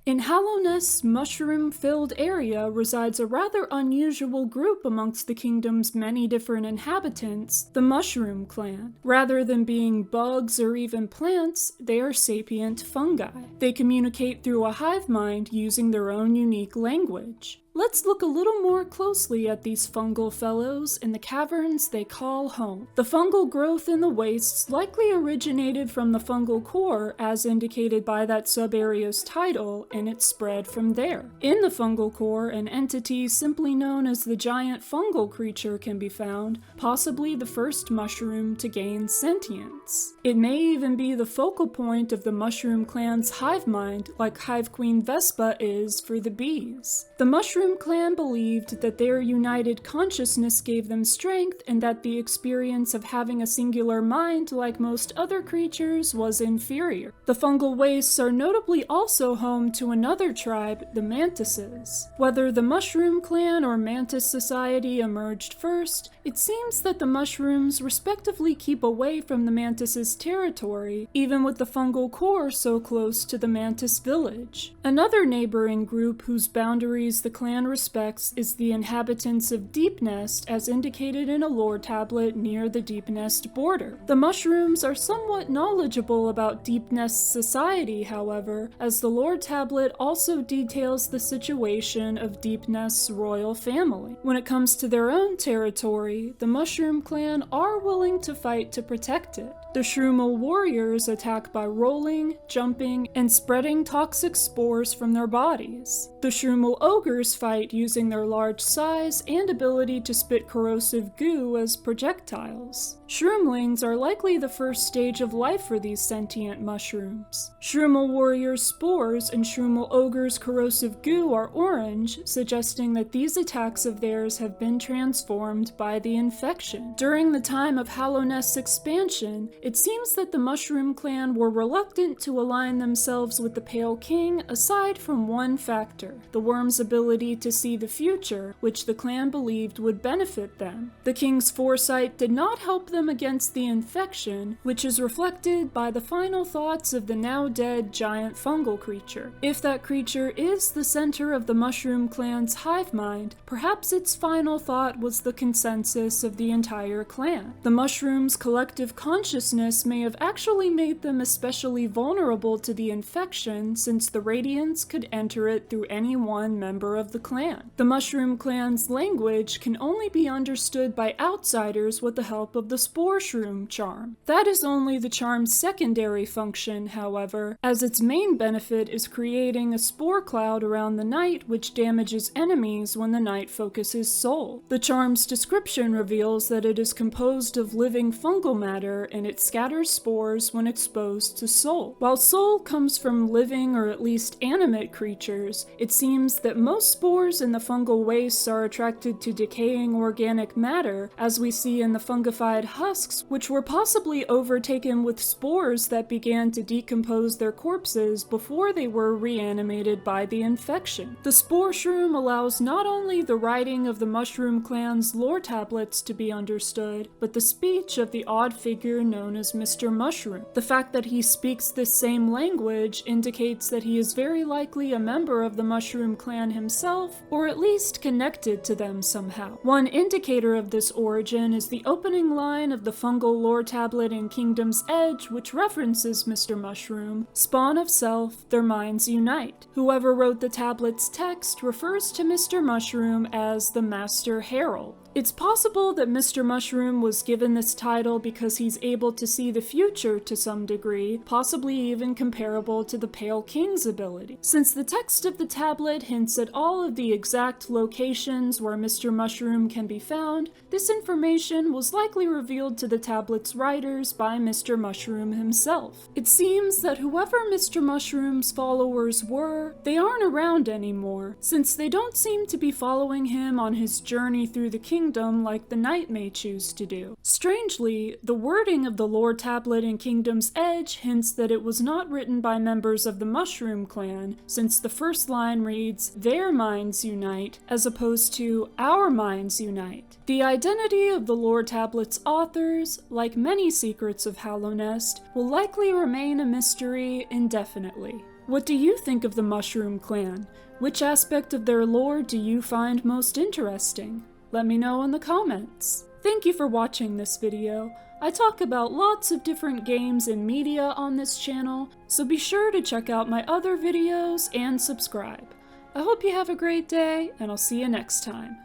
In Hallownest's mushroom-filled area resides a rather unusual group amongst the kingdom's many different inhabitants, the Mushroom Clan. Rather than being bugs or even plants, they are sapient fungi. They communicate through a hive mind using their own unique language. Let's look a little more closely at these fungal fellows in the caverns they call home. The fungal growth in the wastes likely originated from the fungal core, as indicated by that sub-area's title, and it spread from there. In the fungal core, an entity simply known as the giant fungal creature can be found, possibly the first mushroom to gain sentience. It may even be the focal point of the Mushroom Clan's hive mind, like Hive Queen Vespa is for the bees. The Mushroom Clan believed that their united consciousness gave them strength and that the experience of having a singular mind like most other creatures was inferior. The Fungal Wastes are notably also home to another tribe, the Mantises. Whether the Mushroom Clan or Mantis Society emerged first, it seems that the mushrooms respectively keep away from the Mantises' territory, even with the fungal core so close to the Mantis village. Another neighboring group whose boundaries the clan respects is the inhabitants of Deep Nest, as indicated in a lore tablet near the Deep Nest border. The mushrooms are somewhat knowledgeable about Deep Nest's society, however, as the lore tablet also details the situation of Deep Nest's royal family. When it comes to their own territory, the Mushroom Clan are willing to fight to protect it. The Shroomal warriors attack by rolling, jumping, and spreading toxic spores from their bodies. The Shroomal ogres fight using their large size and ability to spit corrosive goo as projectiles. Shroomlings are likely the first stage of life for these sentient mushrooms. Shroomal warriors' spores and Shroomal ogres' corrosive goo are orange, suggesting that these attacks of theirs have been transformed by the infection. During the time of Hallownest's expansion, it seems that the Mushroom Clan were reluctant to align themselves with the Pale King aside from one factor, the worm's ability to see the future, which the clan believed would benefit them. The king's foresight did not help them against the infection, which is reflected by the final thoughts of the now dead giant fungal creature. If that creature is the center of the Mushroom Clan's hive mind, perhaps its final thought was the consensus of the entire clan. The mushrooms' collective consciousness may have actually made them especially vulnerable to the infection, since the radiance could enter it through any one member of the clan. The Mushroom Clan's language can only be understood by outsiders with the help of the Spore Shroom charm. That is only the charm's secondary function, however, as its main benefit is creating a spore cloud around the night which damages enemies when the night focuses soul. The charm's description reveals that it is composed of living fungal matter and it scatters spores when exposed to soul. While soul comes from living or at least animate creatures, it seems that most spores in the fungal wastes are attracted to decaying organic matter, as we see in the fungified husks, which were possibly overtaken with spores that began to decompose their corpses before they were reanimated by the infection. The Spore Shroom allows not only the writing of the Mushroom Clan's lore tablets to be understood, but the speech of the odd figure known as Mr. Mushroom. The fact that he speaks this same language indicates that he is very likely a member of the Mushroom Clan himself, or at least connected to them somehow. One indicator of this origin is the opening line of the fungal lore tablet in Kingdom's Edge, which references Mr. Mushroom, "Spawn of self, their minds unite." Whoever wrote the tablet's text refers to Mr. Mushroom as the Master Herald. It's possible that Mr. Mushroom was given this title because he's able to see the future to some degree, possibly even comparable to the Pale King's ability. Since the text of the tablet hints at all of the exact locations where Mr. Mushroom can be found, this information was likely revealed to the tablet's writers by Mr. Mushroom himself. It seems that whoever Mr. Mushroom's followers were, they aren't around anymore, since they don't seem to be following him on his journey through the kingdom kingdom like the knight may choose to do. Strangely, the wording of the lore tablet in Kingdom's Edge hints that it was not written by members of the Mushroom Clan, since the first line reads, "Their minds unite," as opposed to "Our minds unite." The identity of the lore tablet's authors, like many secrets of Hallownest, will likely remain a mystery indefinitely. What do you think of the Mushroom Clan? Which aspect of their lore do you find most interesting? Let me know in the comments. Thank you for watching this video. I talk about lots of different games and media on this channel, so be sure to check out my other videos and subscribe. I hope you have a great day, and I'll see you next time.